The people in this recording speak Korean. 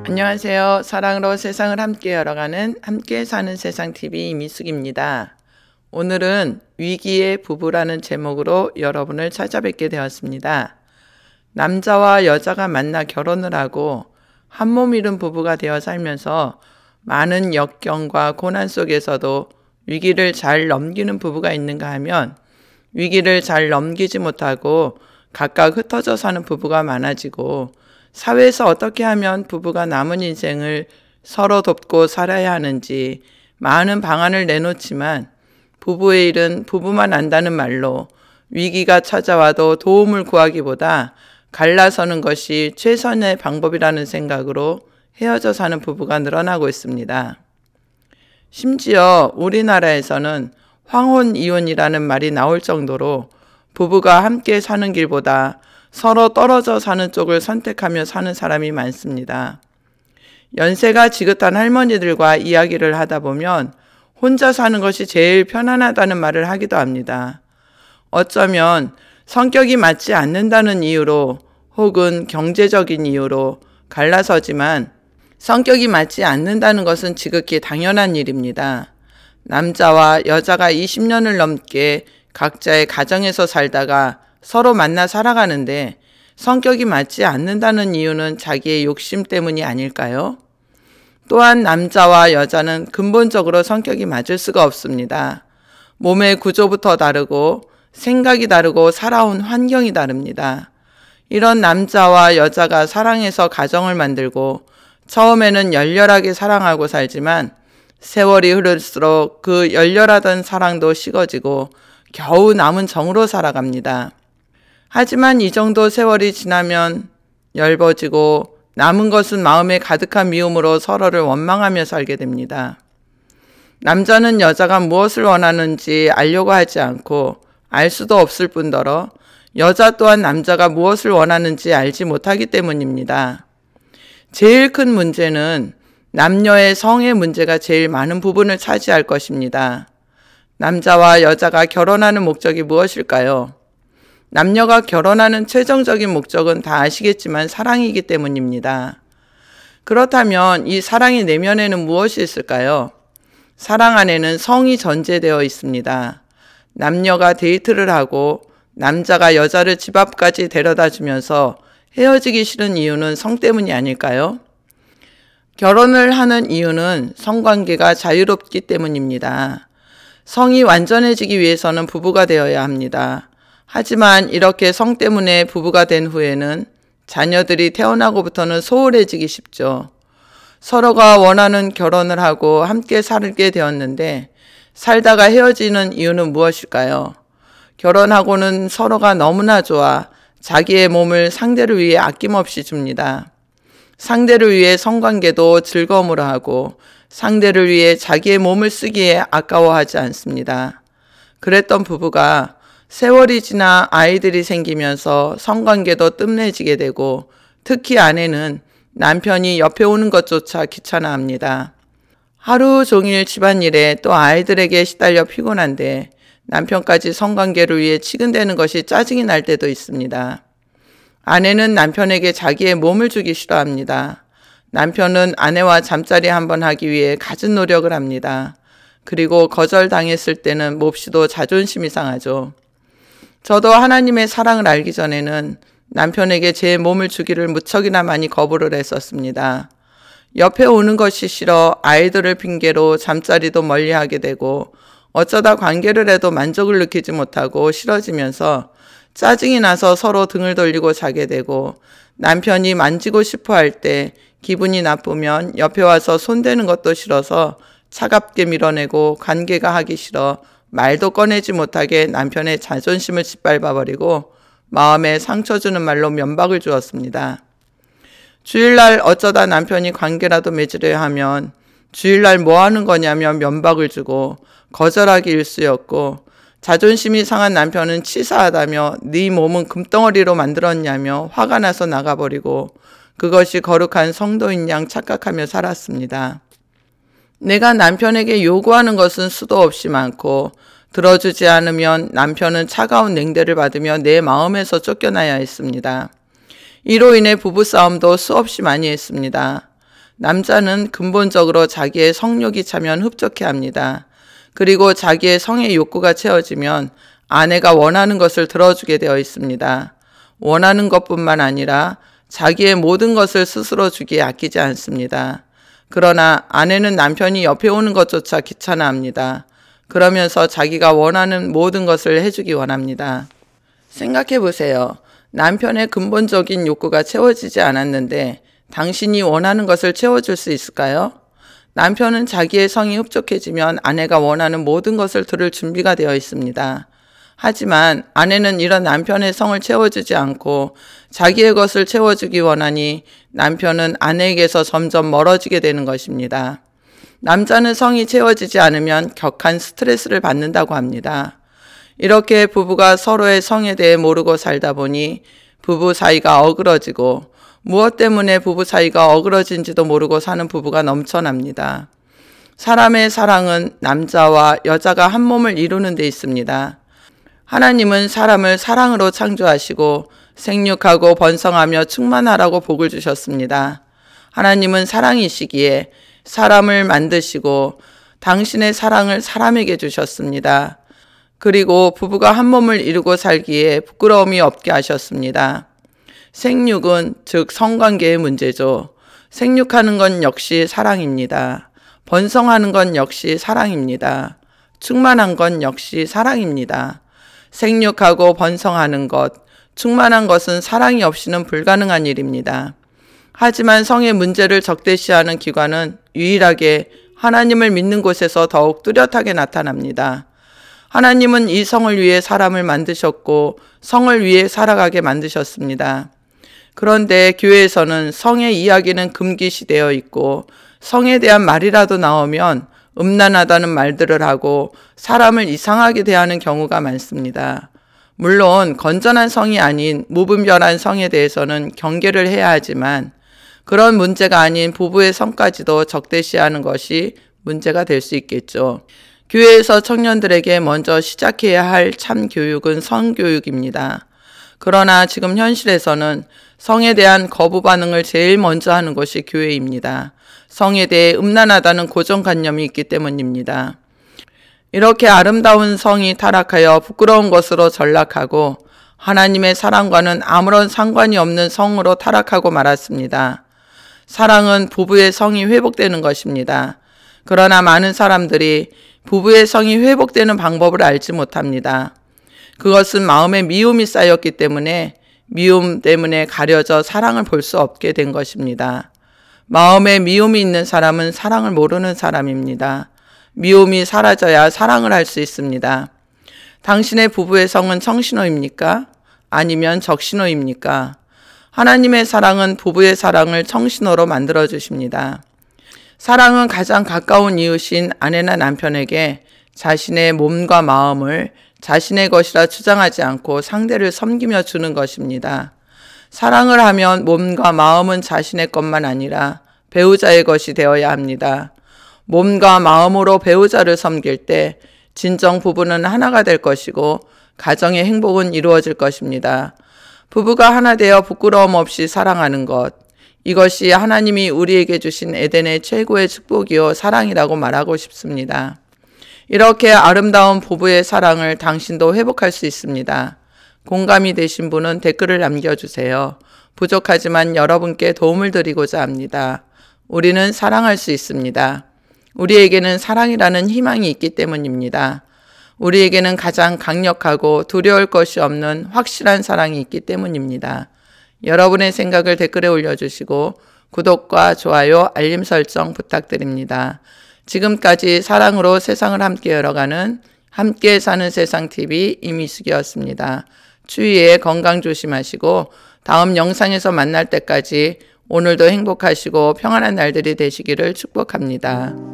안녕하세요. 사랑으로 세상을 함께 열어가는 함께 사는 세상TV 이미숙입니다. 오늘은 위기의 부부라는 제목으로 여러분을 찾아뵙게 되었습니다. 남자와 여자가 만나 결혼을 하고 한몸 이룬 부부가 되어 살면서 많은 역경과 고난 속에서도 위기를 잘 넘기는 부부가 있는가 하면 위기를 잘 넘기지 못하고 각각 흩어져 사는 부부가 많아지고 사회에서 어떻게 하면 부부가 남은 인생을 서로 돕고 살아야 하는지 많은 방안을 내놓지만 부부의 일은 부부만 안다는 말로 위기가 찾아와도 도움을 구하기보다 갈라서는 것이 최선의 방법이라는 생각으로 헤어져 사는 부부가 늘어나고 있습니다. 심지어 우리나라에서는 황혼이혼이라는 말이 나올 정도로 부부가 함께 사는 길보다 서로 떨어져 사는 쪽을 선택하며 사는 사람이 많습니다. 연세가 지긋한 할머니들과 이야기를 하다 보면 혼자 사는 것이 제일 편안하다는 말을 하기도 합니다. 어쩌면 성격이 맞지 않는다는 이유로 혹은 경제적인 이유로 갈라서지만 성격이 맞지 않는다는 것은 지극히 당연한 일입니다. 남자와 여자가 20년을 넘게 각자의 가정에서 살다가 서로 만나 살아가는데 성격이 맞지 않는다는 이유는 자기의 욕심 때문이 아닐까요? 또한 남자와 여자는 근본적으로 성격이 맞을 수가 없습니다. 몸의 구조부터 다르고 생각이 다르고 살아온 환경이 다릅니다. 이런 남자와 여자가 사랑해서 가정을 만들고 처음에는 열렬하게 사랑하고 살지만 세월이 흐를수록 그 열렬하던 사랑도 식어지고 겨우 남은 정으로 살아갑니다. 하지만 이 정도 세월이 지나면 엷어지고 남은 것은 마음에 가득한 미움으로 서로를 원망하며 살게 됩니다. 남자는 여자가 무엇을 원하는지 알려고 하지 않고 알 수도 없을 뿐더러 여자 또한 남자가 무엇을 원하는지 알지 못하기 때문입니다. 제일 큰 문제는 남녀의 성의 문제가 제일 많은 부분을 차지할 것입니다. 남자와 여자가 결혼하는 목적이 무엇일까요? 남녀가 결혼하는 최종적인 목적은 다 아시겠지만 사랑이기 때문입니다. 그렇다면 이 사랑의 내면에는 무엇이 있을까요? 사랑 안에는 성이 전제되어 있습니다. 남녀가 데이트를 하고 남자가 여자를 집 앞까지 데려다 주면서 헤어지기 싫은 이유는 성 때문이 아닐까요? 결혼을 하는 이유는 성관계가 자유롭기 때문입니다. 성이 완전해지기 위해서는 부부가 되어야 합니다. 하지만 이렇게 성 때문에 부부가 된 후에는 자녀들이 태어나고부터는 소홀해지기 쉽죠. 서로가 원하는 결혼을 하고 함께 살게 되었는데 살다가 헤어지는 이유는 무엇일까요? 결혼하고는 서로가 너무나 좋아 자기의 몸을 상대를 위해 아낌없이 줍니다. 상대를 위해 성관계도 즐거움으로 하고 상대를 위해 자기의 몸을 쓰기에 아까워하지 않습니다. 그랬던 부부가 세월이 지나 아이들이 생기면서 성관계도 뜸해지게 되고 특히 아내는 남편이 옆에 오는 것조차 귀찮아합니다. 하루 종일 집안일에 또 아이들에게 시달려 피곤한데 남편까지 성관계를 위해 치근대는 것이 짜증이 날 때도 있습니다. 아내는 남편에게 자기의 몸을 주기 싫어합니다. 남편은 아내와 잠자리 한번 하기 위해 갖은 노력을 합니다. 그리고 거절당했을 때는 몹시도 자존심이 상하죠. 저도 하나님의 사랑을 알기 전에는 남편에게 제 몸을 주기를 무척이나 많이 거부를 했었습니다. 옆에 오는 것이 싫어 아이들을 핑계로 잠자리도 멀리하게 되고 어쩌다 관계를 해도 만족을 느끼지 못하고 싫어지면서 짜증이 나서 서로 등을 돌리고 자게 되고 남편이 만지고 싶어 할 때 기분이 나쁘면 옆에 와서 손대는 것도 싫어서 차갑게 밀어내고 관계가 하기 싫어 말도 꺼내지 못하게 남편의 자존심을 짓밟아버리고 마음에 상처 주는 말로 면박을 주었습니다. 주일날 어쩌다 남편이 관계라도 맺으려 하면 주일날 뭐 하는 거냐며 면박을 주고 거절하기 일쑤였고 자존심이 상한 남편은 치사하다며 네 몸은 금덩어리로 만들었냐며 화가 나서 나가버리고 그것이 거룩한 성도인 양 착각하며 살았습니다. 내가 남편에게 요구하는 것은 수도 없이 많고 들어주지 않으면 남편은 차가운 냉대를 받으며 내 마음에서 쫓겨나야 했습니다. 이로 인해 부부싸움도 수없이 많이 했습니다. 남자는 근본적으로 자기의 성욕이 차면 흡족해 합니다. 그리고 자기의 성의 욕구가 채워지면 아내가 원하는 것을 들어주게 되어 있습니다. 원하는 것뿐만 아니라 자기의 모든 것을 스스로 주기에 아끼지 않습니다. 그러나 아내는 남편이 옆에 오는 것조차 귀찮아합니다. 그러면서 자기가 원하는 모든 것을 해주기 원합니다. 생각해 보세요. 남편의 근본적인 욕구가 채워지지 않았는데 당신이 원하는 것을 채워줄 수 있을까요? 남편은 자기의 성이 흡족해지면 아내가 원하는 모든 것을 들을 준비가 되어 있습니다. 하지만 아내는 이런 남편의 성을 채워주지 않고 자기의 것을 채워주기 원하니 남편은 아내에게서 점점 멀어지게 되는 것입니다. 남자는 성이 채워지지 않으면 격한 스트레스를 받는다고 합니다. 이렇게 부부가 서로의 성에 대해 모르고 살다 보니 부부 사이가 어그러지고 무엇 때문에 부부 사이가 어그러진지도 모르고 사는 부부가 넘쳐납니다. 사람의 사랑은 남자와 여자가 한 몸을 이루는 데 있습니다. 하나님은 사람을 사랑으로 창조하시고 생육하고 번성하며 충만하라고 복을 주셨습니다. 하나님은 사랑이시기에 사람을 만드시고 당신의 사랑을 사람에게 주셨습니다. 그리고 부부가 한 몸을 이루고 살기에 부끄러움이 없게 하셨습니다. 생육은 즉 성관계의 문제죠. 생육하는 건 역시 사랑입니다. 번성하는 건 역시 사랑입니다. 충만한 건 역시 사랑입니다. 생육하고 번성하는 것, 충만한 것은 사랑이 없이는 불가능한 일입니다. 하지만 성의 문제를 적대시하는 기관은 유일하게 하나님을 믿는 곳에서 더욱 뚜렷하게 나타납니다. 하나님은 이 성을 위해 사람을 만드셨고 성을 위해 살아가게 만드셨습니다. 그런데 교회에서는 성의 이야기는 금기시되어 있고 성에 대한 말이라도 나오면 음란하다는 말들을 하고 사람을 이상하게 대하는 경우가 많습니다. 물론 건전한 성이 아닌 무분별한 성에 대해서는 경계를 해야 하지만 그런 문제가 아닌 부부의 성까지도 적대시하는 것이 문제가 될 수 있겠죠. 교회에서 청년들에게 먼저 시작해야 할 참 교육은 성교육입니다. 그러나 지금 현실에서는 성에 대한 거부 반응을 제일 먼저 하는 것이 교회입니다. 성에 대해 음란하다는 고정관념이 있기 때문입니다. 이렇게 아름다운 성이 타락하여 부끄러운 것으로 전락하고 하나님의 사랑과는 아무런 상관이 없는 성으로 타락하고 말았습니다. 사랑은 부부의 성이 회복되는 것입니다. 그러나 많은 사람들이 부부의 성이 회복되는 방법을 알지 못합니다. 그것은 마음에 미움이 쌓였기 때문에 미움 때문에 가려져 사랑을 볼 수 없게 된 것입니다. 마음에 미움이 있는 사람은 사랑을 모르는 사람입니다. 미움이 사라져야 사랑을 할 수 있습니다. 당신의 부부의 성은 청신호입니까? 아니면 적신호입니까? 하나님의 사랑은 부부의 사랑을 청신호로 만들어 주십니다. 사랑은 가장 가까운 이웃인 아내나 남편에게 자신의 몸과 마음을 자신의 것이라 주장하지 않고 상대를 섬기며 주는 것입니다. 사랑을 하면 몸과 마음은 자신의 것만 아니라 배우자의 것이 되어야 합니다. 몸과 마음으로 배우자를 섬길 때 진정 부부는 하나가 될 것이고 가정의 행복은 이루어질 것입니다. 부부가 하나 되어 부끄러움 없이 사랑하는 것, 이것이 하나님이 우리에게 주신 에덴의 최고의 축복이요 사랑이라고 말하고 싶습니다. 이렇게 아름다운 부부의 사랑을 당신도 회복할 수 있습니다. 공감이 되신 분은 댓글을 남겨주세요. 부족하지만 여러분께 도움을 드리고자 합니다. 우리는 사랑할 수 있습니다. 우리에게는 사랑이라는 희망이 있기 때문입니다. 우리에게는 가장 강력하고 두려울 것이 없는 확실한 사랑이 있기 때문입니다. 여러분의 생각을 댓글에 올려주시고 구독과 좋아요, 알림 설정 부탁드립니다. 지금까지 사랑으로 세상을 함께 열어가는 함께 사는 세상 TV 이미숙이었습니다. 추위에 건강 조심하시고 다음 영상에서 만날 때까지 오늘도 행복하시고 평안한 날들이 되시기를 축복합니다.